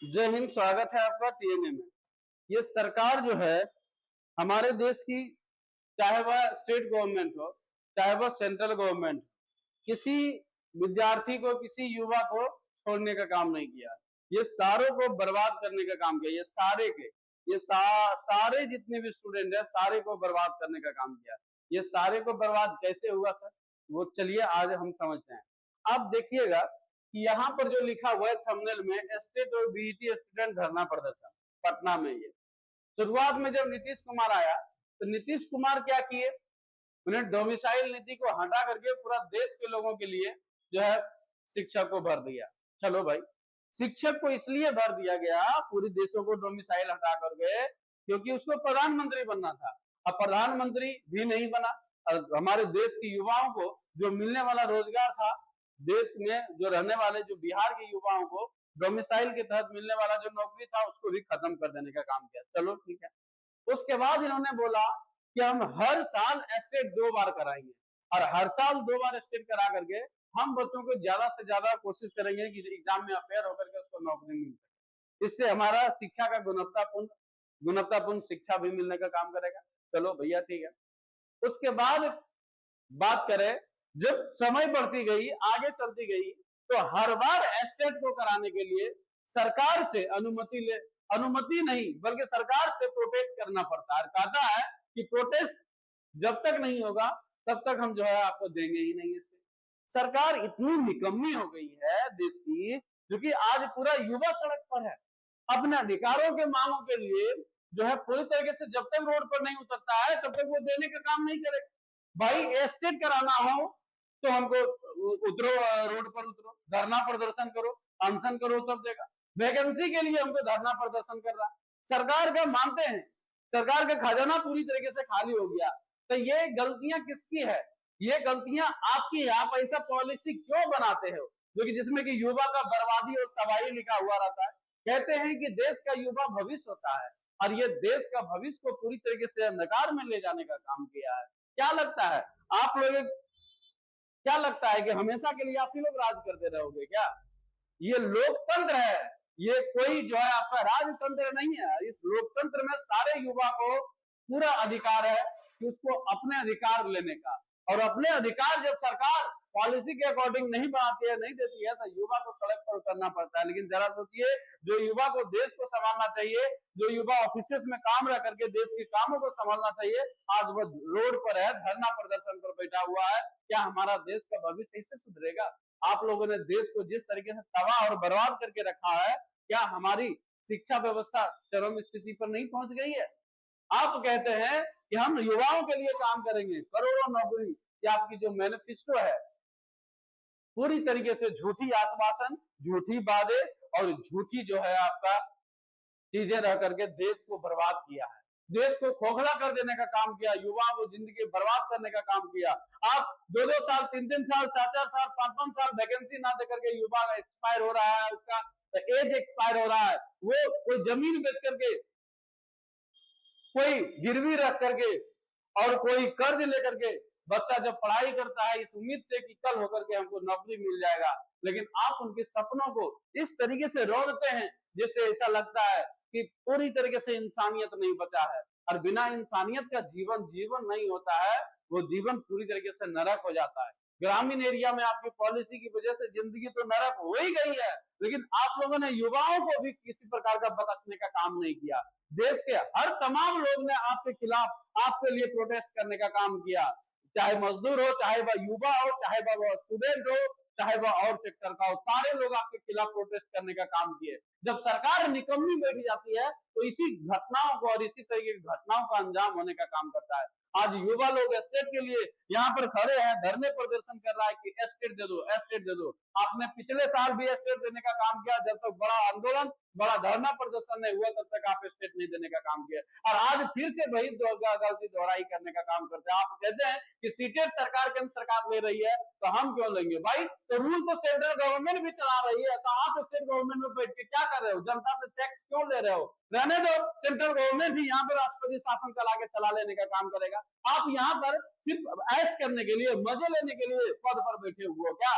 जय हिंद। स्वागत है आपका टीएनए में। ये सरकार जो है हमारे देश की, चाहे वह स्टेट गवर्नमेंट हो चाहे वह सेंट्रल गवर्नमेंट, किसी विद्यार्थी को, किसी युवा को छोड़ने का काम नहीं किया। ये सारों को बर्बाद करने का काम किया। ये सारे के ये सारे जितने भी स्टूडेंट है सारे को बर्बाद करने का काम किया। ये सारे को बर्बाद कैसे हुआ सर, वो चलिए आज हम समझते हैं। आप देखिएगा कि यहाँ पर जो लिखा हुआ है थंबनेल में, स्टेट और बीईटी स्टूडेंट धरना प्रदर्शन पटना में। ये शुरुआत में जब नीतीश कुमार आया तो नीतीश कुमार क्या किए, उन्हें डोमिसाइल नीति को हटा करके पूरा देश के लोगों के लिए जो है शिक्षक को भर दिया। चलो भाई, शिक्षक को इसलिए भर दिया गया पूरी देशों को डोमिसाइल हटा करके क्योंकि उसको प्रधानमंत्री बनना था। अब प्रधानमंत्री भी नहीं बना और हमारे देश के युवाओं को जो मिलने वाला रोजगार था, देश में जो रहने वाले जो बिहार के युवाओं को डोमिसाइल के तहत मिलने वाला जो नौकरी था उसको भी खत्म कर देने का काम किया। चलो ठीक है। उसके बाद इन्होंने बोला कि हम हर साल स्टेट 2 बार कराएंगे और हर साल 2 बार स्टेट करा करके हम बच्चों को ज्यादा से ज्यादा कोशिश करेंगे कि एग्जाम में अफेयर होकर के उसको नौकरी मिल सके। इससे हमारा शिक्षा का गुणवत्तापूर्ण शिक्षा भी मिलने का काम करेगा। चलो भैया ठीक है। उसके बाद बात करें, जब समय बढ़ती गई, आगे चलती गई, तो हर बार स्टेट को कराने के लिए सरकार से अनुमति नहीं बल्कि सरकार से प्रोटेस्ट करना पड़ता है। कहता है कि प्रोटेस्ट जब तक नहीं होगा तब तक हम जो है आपको देंगे ही नहीं। इसे सरकार इतनी निकम्मी हो गई है देश की, जो कि आज पूरा युवा सड़क पर है अपने अधिकारों के मांगों के लिए। जो है पूरी तरीके से जब तक रोड पर नहीं उतरता है तब तक वो देने का काम नहीं करेगा। भाई स्टेट कराना हो तो हमको उतरो, रोड पर उतरो, धरना प्रदर्शन करो, अनशन करो, तब देगा। वैकेंसी के लिए हमको धरना प्रदर्शन कर रहा। सरकार का मानते हैं, सरकार का खजाना पूरी तरीके से खाली हो गया। तो ये गलतियां किसकी है? ये गलतियां आपकी। आप ऐसा पॉलिसी क्यों बनाते हो जो कि जिसमें कि युवा का बर्बादी और तबाही लिखा हुआ रहता है? कहते हैं कि देश का युवा भविष्य होता है और ये देश का भविष्य को पूरी तरीके से अंधकार में ले जाने का काम किया है। क्या लगता है आप लोग, क्या लगता है कि हमेशा के लिए आप ही लोग राज करते रहोगे क्या? ये लोकतंत्र है, ये कोई जो है आपका राजतंत्र नहीं है। इस लोकतंत्र में सारे युवा को पूरा अधिकार है कि उसको अपने अधिकार लेने का, और अपने अधिकार जब सरकार पॉलिसी के अकॉर्डिंग नहीं बनाती है, नहीं देती है, तो युवा को सड़क पर उतरना पड़ता है। लेकिन जरा सोचिए, जो युवा को देश को संभालना चाहिए, जो युवा ऑफिस में काम रह करके देश के कामों को संभालना चाहिए, आज वो रोड पर है, धरना प्रदर्शन पर बैठा हुआ है। क्या हमारा देश का भविष्य इससे सुधरेगा? आप लोगों ने देश को जिस तरीके से तबाह और बर्बाद करके रखा है, क्या हमारी शिक्षा व्यवस्था चरम स्थिति पर नहीं पहुंच गई है? आप कहते हैं कि हम युवाओं के लिए काम करेंगे, करोड़ों नौकरी। ये आपकी जो मैनिफेस्टो है पूरी तरीके से झूठी आश्वासन, झूठी वादे और झूठी जो है आपका चीजें रह करके देश को बर्बाद किया है। देश को खोखला कर देने का काम किया, युवाओं को जिंदगी बर्बाद करने का काम किया। आप 2-2 साल, 3-3 साल, 4-4 साल, 5-5 साल वैकेंसी ना देकर के युवा एक्सपायर हो रहा है, उसका एज एक्सपायर हो रहा है। वो कोई जमीन बेच करके, कोई गिरवी रख करके और कोई कर्ज लेकर के बच्चा जब पढ़ाई करता है इस उम्मीद से कि कल होकर के हमको नौकरी मिल जाएगा, लेकिन आप उनके सपनों को इस तरीके से रोकते हैं जिससे ऐसा लगता है कि पूरी तरीके से इंसानियत नहीं बचा है। और बिना इंसानियत का जीवन नहीं होता है, वो जीवन पूरी तरीके से नरक हो जाता है। ग्रामीण एरिया में आपकी पॉलिसी की वजह से जिंदगी तो नरक हो ही गई है, लेकिन आप लोगों ने युवाओं को भी किसी प्रकार का बख्शने का काम नहीं किया। देश के हर तमाम लोग ने आपके खिलाफ, आपके लिए प्रोटेस्ट करने का काम किया, चाहे मजदूर हो, चाहे वह युवा हो, चाहे वह स्टूडेंट हो, चाहे वह और सेक्टर का हो, सारे लोग आपके खिलाफ प्रोटेस्ट करने का काम किए। जब सरकार निकम्मी बैठ जाती है तो इसी घटनाओं को और इसी तरीके की घटनाओं का अंजाम होने का काम करता है। आज युवा लोग स्टेट के लिए यहाँ पर खड़े हैं, धरने प्रदर्शन कर रहा है कि स्टेट दे दो, स्टेट दे दो। आपने पिछले साल भी स्टेट देने का काम किया, जब तक बड़ा आंदोलन, बड़ा धरना प्रदर्शन नहीं हुआ तब तक आप स्टेट नहीं देने का काम किया, और आज फिर से वही गलती दोहराई करने का काम करते हैं। आप कहते हैं कि सीटेट सरकार केंद्र सरकार ले रही है तो हम क्यों लेंगे? भाई तो रूल तो सेंट्रल गवर्नमेंट भी चला रही है, तो आप स्टेट गवर्नमेंट में बैठ के क्या कर रहे हो? जनता से टैक्स क्यों ले रहे हो? रहने दो, सेंट्रल गवर्नमेंट भी यहाँ पर राष्ट्रपति शासन चला लेने का काम करेगा। आप यहाँ पर सिर्फ ऐश करने के लिए, मजे लेने के लिए पद पर बैठे हुए हो क्या?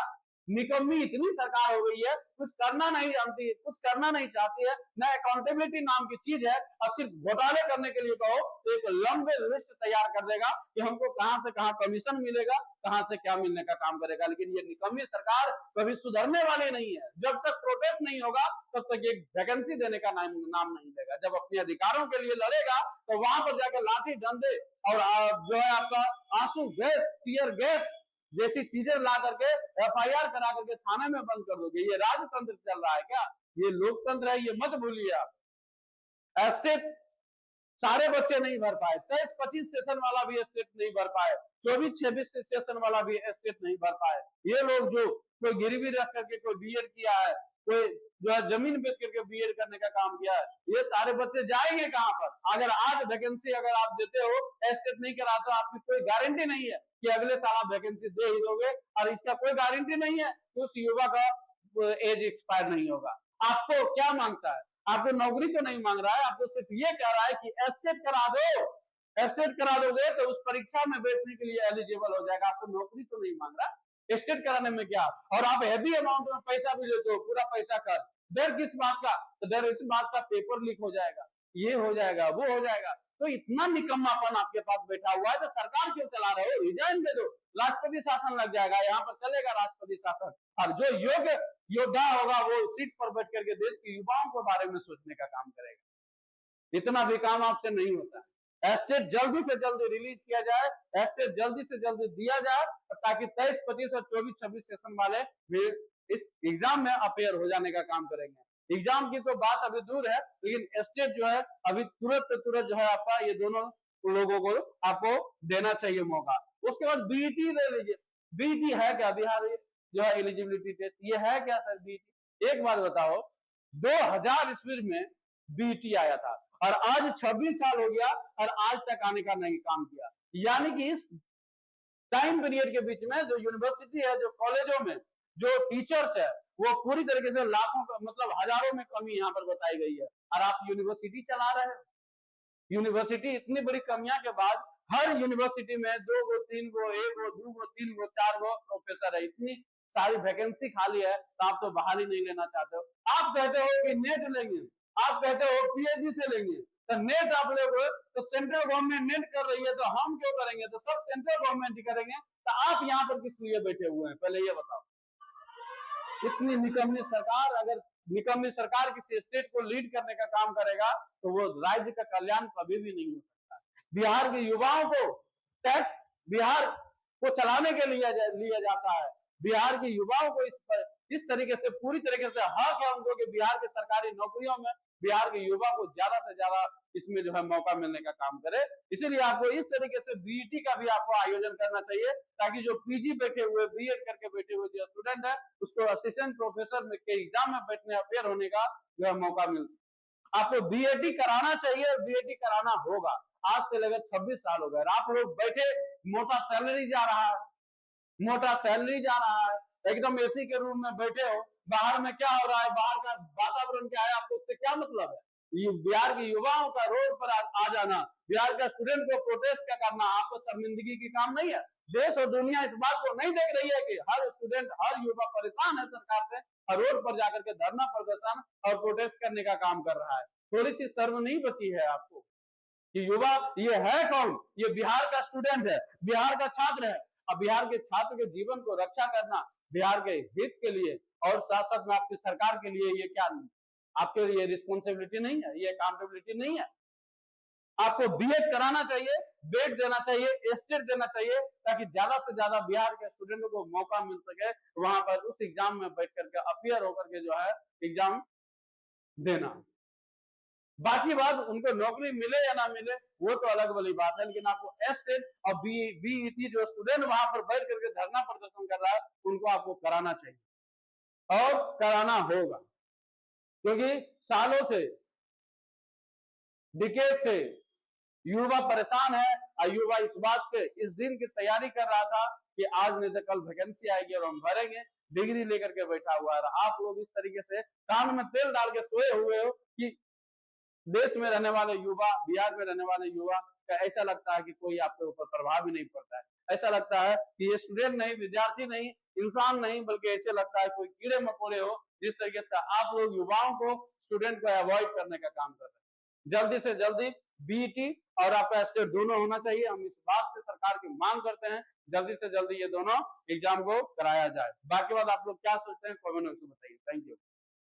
निकम्मी इतनी सरकार हो गई है, कुछ करना नहीं जानती है, कुछ करना नहीं चाहती है, न अकाउंटेबिलिटी नाम की चीज है, और सिर्फ घोटाले करने के लिए कहो तो एक लंबे लिस्ट तैयार कर देगा कि हमको कहां से कहां कमीशन मिलेगा, कहां से क्या मिलने का काम करेगा। लेकिन ये निकम्मी सरकार कभी सुधरने वाली नहीं है। जब तक प्रोटेस्ट नहीं होगा तब तक ये वैकेंसी देने का नाम नहीं लेगा। जब अपने अधिकारों के लिए लड़ेगा तो वहां पर जाकर लाठी डंडे और जो है आपका आंसू गैस, टीयर गैस जैसी चीजें ला करके एफआईआर करा करके थाने में बंद कर दोगे। ये राजतंत्र चल रहा है क्या? ये लोकतंत्र है, ये मत भूलिए आप। एस्टेट सारे बच्चे नहीं भर पाए, 23-25 सेशन वाला भी एस्टेट नहीं भर पाए, 24-26 सेशन वाला भी एस्टेट नहीं भर पाए। ये लोग जो कोई गिरवी रख करके कोई बीएड किया है, कोई जो है जमीन बेच करके बीएड करने का काम किया है, ये सारे बच्चे जाएंगे कहां पर? अगर आज वैकेंसी अगर आप देते हो, एस्टेट नहीं करा तो आपकी कोई गारंटी नहीं है कि अगले साल आप वैकेंसी दे ही दोगे, और इसका कोई गारंटी नहीं है कि उस युवा का एज एक्सपायर नहीं होगा। आपको क्या मांगता है? आपको नौकरी तो नहीं मांग रहा है, आपको सिर्फ ये कह रहा है कि एस्टेट करा दो। एस्टेट करा दोगे तो उस परीक्षा में बैठने के लिए एलिजिबल हो जाएगा। आपको नौकरी तो नहीं मांग रहा, एस्टेट कराने में क्या? और आप हैवी अमाउंट में पैसा भी लेते हो, पूरा पैसा कर, डर किस बात का? तो डर इस बात का पेपर लीक हो जाएगा, ये हो जाएगा, वो हो जाएगा। तो इतना निकम्मापन आपके पास बैठा हुआ है तो सरकार क्यों चला रहे हो? रिजाइन दे दो, राष्ट्रपति शासन लग जाएगा, यहाँ पर चलेगा राष्ट्रपति शासन, और जो योग्य योद्धा होगा वो सीट पर बैठ करके देश के युवाओं के बारे में सोचने का काम करेगा। इतना भी काम आपसे नहीं होता है। एस्टेट जल्दी से जल्दी रिलीज किया जाए, एस्टेट जल्दी से जल्दी दिया जाए, ताकि 23, 25 और 24, 26 सेशन वाले भी इस एग्जाम में अपेयर हो जाने का काम करेंगे। एग्जाम की तो बात अभी दूर है, लेकिन एस्टेट जो है अभी तुरंत जो है आपका ये दोनों लोगों को आपको देना चाहिए मौका। उसके बाद बीईटी ले लीजिए। बीईटी है क्या? बिहार जो है एलिजिबिलिटी टेस्ट, ये है क्या सर बीईटी? एक बात बताओ, 2000 ईस्वी में बीईटी आया था और आज 26 साल हो गया और आज तक आने का नहीं काम किया। यानी कि इस टाइम पीरियड के बीच में जो यूनिवर्सिटी है, जो कॉलेजों में जो टीचर्स है, वो पूरी तरीके से लाखों मतलब हजारों में कमी यहाँ पर बताई गई है, और आप यूनिवर्सिटी चला रहे हैं। यूनिवर्सिटी इतनी बड़ी कमियां के बाद हर यूनिवर्सिटी में 2 गो 3 गो 1 गो 2 गो 3 गो 4 गो प्रोफेसर है, इतनी सारी वैकेंसी खाली है, तो आप तो बहाली नहीं लेना चाहते हो। आप कहते हो कि नेट लेंगे, आप कहते हो पीएचडी से लेंगे, तो नेट आप लोगे तो सेंट्रल गवर्नमेंट नेट कर रही है, तो हम क्यों करेंगे? तो सब सेंट्रल गवर्नमेंट ही करेंगे, तो आप यहाँ पर किस लिए बैठे हुए हैं? पहले ये बताओ। इतनी निकम्मी सरकार, अगर निकम्मी सरकार किसी स्टेट को लीड करने का काम करेगा तो वो राज्य का कल्याण कभी भी नहीं हो सकता। बिहार के युवाओं को टैक्स बिहार को चलाने के लिए लिया जाता है। बिहार के युवाओं को इस तरीके से पूरी तरीके से हक है उनको कि बिहार के सरकारी नौकरियों में बिहार के युवा को ज्यादा से ज्यादा इसमें जो है मौका मिलने का काम करे। इसीलिए आपको इस तरीके से बीईटी का भी आपको आयोजन करना चाहिए, ताकि जो पीजी बैठे हुए, बीएड करके बैठे हुए जो स्टूडेंट है, उसको असिस्टेंट प्रोफेसर के एग्जाम में बैठने अपेयर होने का जो है मौका मिल सके। आपको बीएडी कराना चाहिए, बीएडी कराना होगा। आज से लगभग 26 साल हो गए, आप लोग बैठे, मोटा सैलरी जा रहा है, मोटा सैलरी जा रहा है, एकदम एसी के रूम में बैठे हो, बाहर में क्या हो रहा है, बाहर का वातावरण क्या है, आपको उससे क्या मतलब है? ये बिहार के युवाओं का रोड पर आ जाना, बिहार का स्टूडेंट को प्रोटेस्ट का करना आपको शर्मिंदगी की काम नहीं है? देश और दुनिया इस बात को नहीं देख रही है कि हर स्टूडेंट, हर युवा परेशान है सरकार से और रोड पर जाकर के धरना प्रदर्शन और प्रोटेस्ट करने का काम कर रहा है? थोड़ी सी शर्म नहीं बची है आपको कि युवा ये है कौन? ये बिहार का स्टूडेंट है, बिहार का छात्र है। अब बिहार के छात्र के जीवन को रक्षा करना बिहार के हित के लिए और साथ साथ में आपकी सरकार के लिए ये क्या नहीं, आपके लिए रिस्पॉन्सिबिलिटी नहीं है, ये अकाउंटेबिलिटी नहीं है? आपको बीएड कराना चाहिए, बेड देना चाहिए, एस्टेट देना चाहिए, ताकि ज्यादा से ज्यादा बिहार के स्टूडेंटों को मौका मिल सके वहां पर उस एग्जाम में बैठ करके अपियर होकर के जो है एग्जाम देना। बाकी बात उनको नौकरी मिले या ना मिले वो तो अलग वाली बात है, लेकिन आपको एस्टेट और बीईटी जो स्टूडेंट वहां पर बैठ करके धरना प्रदर्शन कर रहा है उनको आपको कराना चाहिए और कराना होगा, क्योंकि सालों से, डिकेड से युवा परेशान है और युवा इस बात पे इस दिन की तैयारी कर रहा था कि आज नहीं तो कल वैकेंसी आएगी और हम भरेंगे, डिग्री लेकर के बैठा हुआ है। आप लोग इस तरीके से कान में तेल डाल के सोए हुए हो कि देश में रहने वाले युवा, बिहार में रहने वाले युवा ऐसा लगता है कि कोई आपके ऊपर प्रभाव ही नहीं पड़ता है। ऐसा लगता है कि ये स्टूडेंट नहीं, विद्यार्थी नहीं, इंसान नहीं, बल्कि ऐसे लगता है कोई कीड़े मकोड़े हो। जिस तरीके से आप लोग युवाओं को, स्टूडेंट को अवॉइड करने का काम कर रहे हैं। जल्दी से जल्दी बीईटी और आपका स्टेट दोनों होना चाहिए। हम इस बात से सरकार की मांग करते हैं, जल्दी से जल्दी ये दोनों एग्जाम को कराया जाए। बाकी बात आप लोग क्या सोचते हैं कमेंट में बताइए। Thank you.